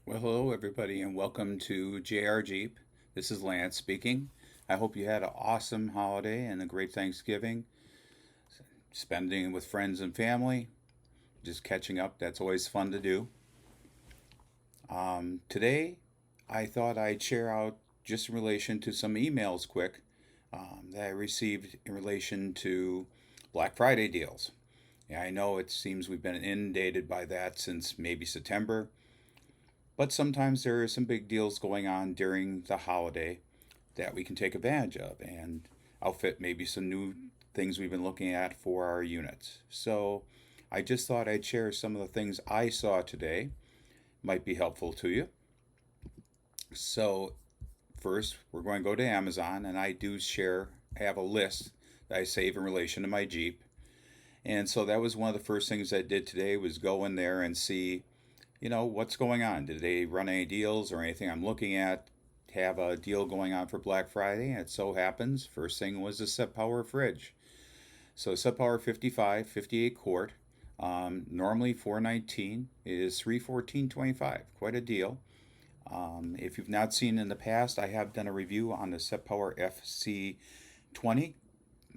Well, hello everybody, and welcome to JRJeep. This is Lance speaking. I hope you had an awesome holiday and a great Thanksgiving, spending with friends and family, just catching up. That's always fun to do. Today, I thought I'd share out just in relation to some emails quick that I received in relation to Black Friday deals. Yeah, I know it seems we've been inundated by that since maybe September, but sometimes there are some big deals going on during the holiday that we can take advantage of and outfit maybe some new things we've been looking at for our units. So I just thought I'd share some of the things I saw today, might be helpful to you. So first, we're going to go to Amazon, and I do have a list that I save in relation to my Jeep. And so that was one of the first things I did today was go in there and see, what's going on. Did they run any deals or anything I'm looking at have a deal going on for Black Friday? And it so happens, first thing was the Set Power fridge. So Set Power 55, 58 quart, normally 419, it is 314.25, quite a deal. If you've not seen in the past, I have done a review on the Set Power FC20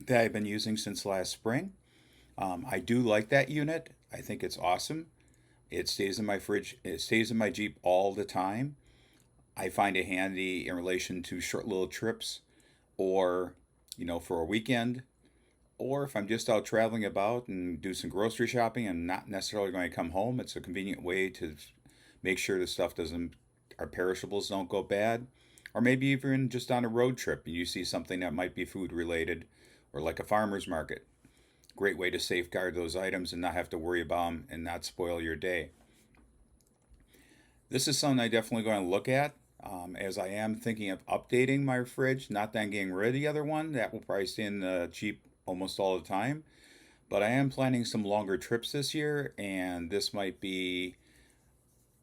that I've been using since last spring. I do like that unit. I think it's awesome. It stays in my fridge. It stays in my Jeep all the time. I find it handy in relation to short little trips or, for a weekend. Or if I'm just out traveling about and do some grocery shopping and not necessarily going to come home, it's a convenient way to make sure the stuff doesn't, our perishables don't go bad. Or maybe even just on a road trip and you see something that might be food related or like a farmer's market. Great way to safeguard those items and not have to worry about them and not spoil your day. This is something I definitely going to look at as I am thinking of updating my fridge. Not that I'm getting rid of the other one, that will probably stay in the Jeep almost all the time. But I am planning some longer trips this year, and this might be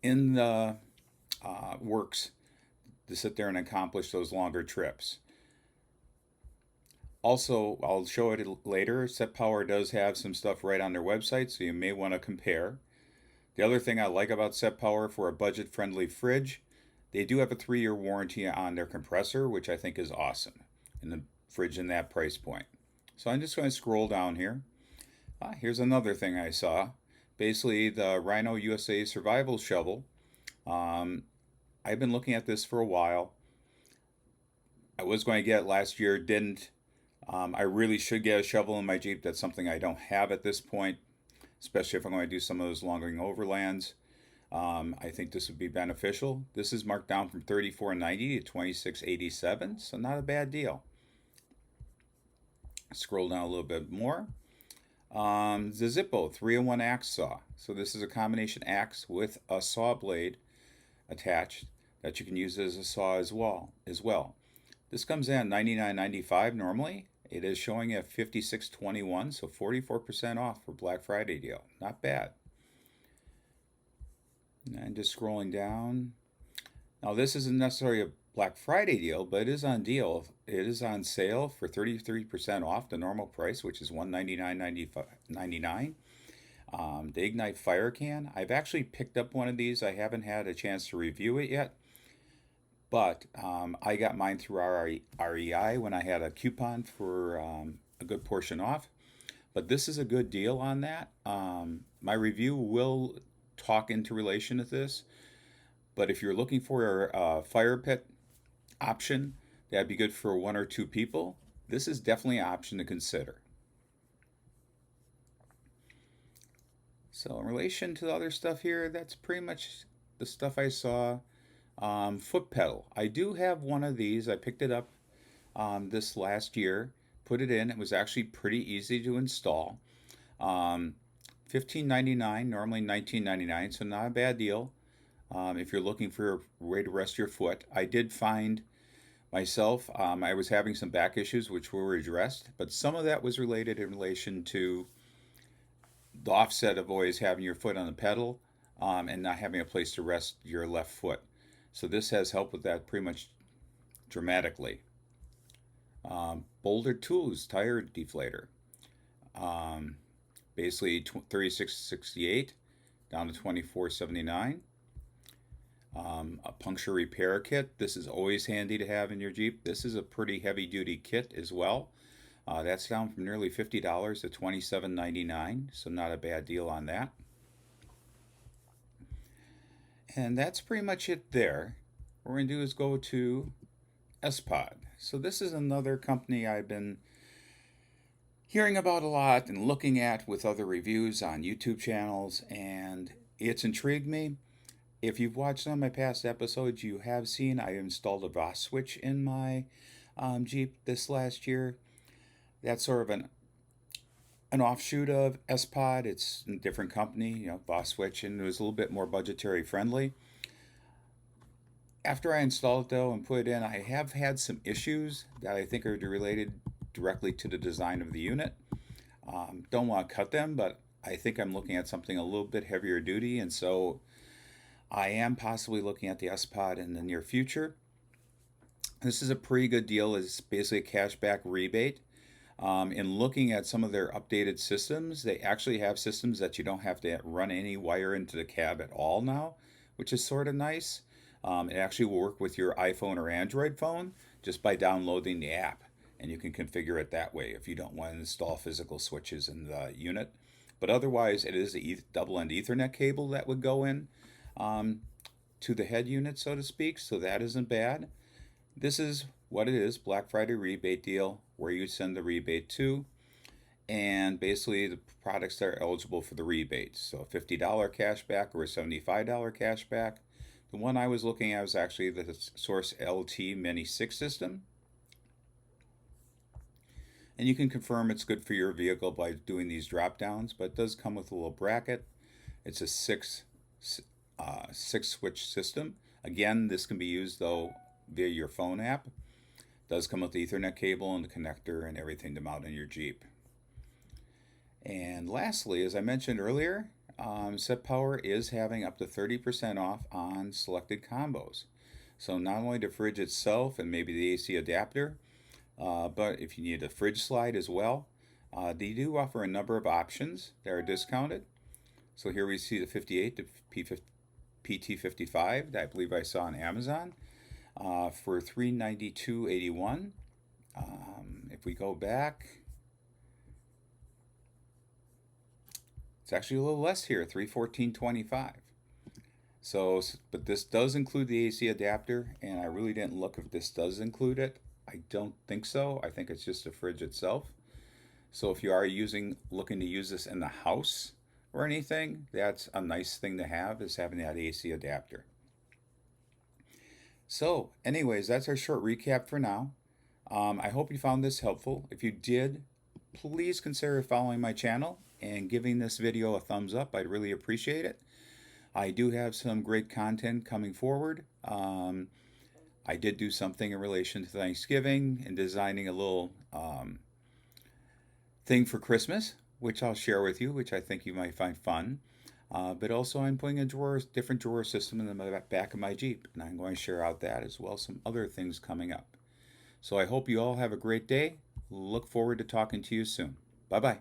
in the works to sit there and accomplish those longer trips. Also, I'll show it later. Set Power does have some stuff right on their website, so you may want to compare. The other thing I like about Set Power for a budget friendly fridge, they do have a 3-year warranty on their compressor, which I think is awesome in the fridge in that price point. So I'm just going to scroll down here. Here's another thing I saw. Basically, the Rhino USA Survival Shovel. I've been looking at this for a while. I was going to get it last year, didn't. I really should get a shovel in my Jeep. That's something I don't have at this point, especially if I'm going to do some of those longer overlands. I think this would be beneficial. This is marked down from $34.90 to $26.87, so not a bad deal. Scroll down a little bit more. The Zippo 3-in-1 axe saw. So this is a combination axe with a saw blade attached that you can use as a saw as well. This comes in at $99.95 normally. It is showing at $56.21, so 44% off for Black Friday deal. Not bad. And just scrolling down. Now this isn't necessarily a Black Friday deal, but it is on deal. It is on sale for 33% off the normal price, which is $199.99. The Ignite Fire Can. I've actually picked up one of these. I haven't had a chance to review it yet. But I got mine through REI when I had a coupon for a good portion off. But this is a good deal on that. My review will talk into relation to this. But if you're looking for a fire pit option, that'd be good for 1 or 2 people. This is definitely an option to consider. So in relation to the other stuff here, that's pretty much the stuff I saw. Foot pedal. I do have one of these. I picked it up this last year, put it in. It was actually pretty easy to install. $15.99, normally $19.99, so not a bad deal if you're looking for a way to rest your foot. I did find myself, I was having some back issues which were addressed, but some of that was related in relation to the offset of always having your foot on the pedal and not having a place to rest your left foot. So this has helped with that pretty much dramatically. Boulder Tools tire deflator. Basically $36.68 down to $24.79. A puncture repair kit. This is always handy to have in your Jeep. This is a pretty heavy duty kit as well. That's down from nearly $50 to $27.99, so not a bad deal on that. And that's pretty much it there. What we're going to do is go to S-Pod. So this is another company I've been hearing about a lot and looking at with other reviews on YouTube channels, and it's intrigued me. If you've watched some of my past episodes, you have seen I installed a VOS switch in my Jeep this last year. That's sort of an offshoot of S-Pod. It's a different company, VOS switch, and it was a little bit more budgetary friendly. After I installed it though and put it in, I have had some issues that I think are related directly to the design of the unit. Don't want to cut them, but I think I'm looking at something a little bit heavier duty, and so I am possibly looking at the S-Pod in the near future. This is a pretty good deal. It's basically a cashback rebate. In looking at some of their updated systems, they actually have systems that you don't have to run any wire into the cab at all now, which is sort of nice. It actually will work with your iPhone or Android phone just by downloading the app, and you can configure it that way if you don't want to install physical switches in the unit. But otherwise, it is a double-end Ethernet cable that would go in to the head unit, so to speak, so that isn't bad. This is what it is, Black Friday rebate deal, where you send the rebate to, and basically the products that are eligible for the rebate. So a $50 cashback or a $75 cashback. The one I was looking at was actually the Source LT Mini 6 system. And you can confirm it's good for your vehicle by doing these drop downs, but it does come with a little bracket. It's a six switch system. Again, this can be used though via your phone app. It does come with the Ethernet cable and the connector and everything to mount in your Jeep. And lastly, as I mentioned earlier, Set Power is having up to 30% off on selected combos. So not only the fridge itself and maybe the AC adapter, but if you need a fridge slide as well, they do offer a number of options that are discounted. So here we see the 58 to PT55 that I believe I saw on Amazon for $392.81. If we go back, it's actually a little less here, $314.25. So, but this does include the AC adapter, and I really didn't look if this does include it. I don't think so. I think it's just the fridge itself. So if you are looking to use this in the house or anything, that's a nice thing to have, is having that AC adapter. So anyways, that's our short recap for now. I hope you found this helpful. If you did, please consider following my channel and giving this video a thumbs up. I'd really appreciate it. I do have some great content coming forward. I did do something in relation to Thanksgiving and designing a little thing for Christmas, which I'll share with you, which I think you might find fun. But also I'm putting a different drawer system in the back of my Jeep, and I'm going to share out that as well as some other things coming up. So I hope you all have a great day. Look forward to talking to you soon. Bye-bye.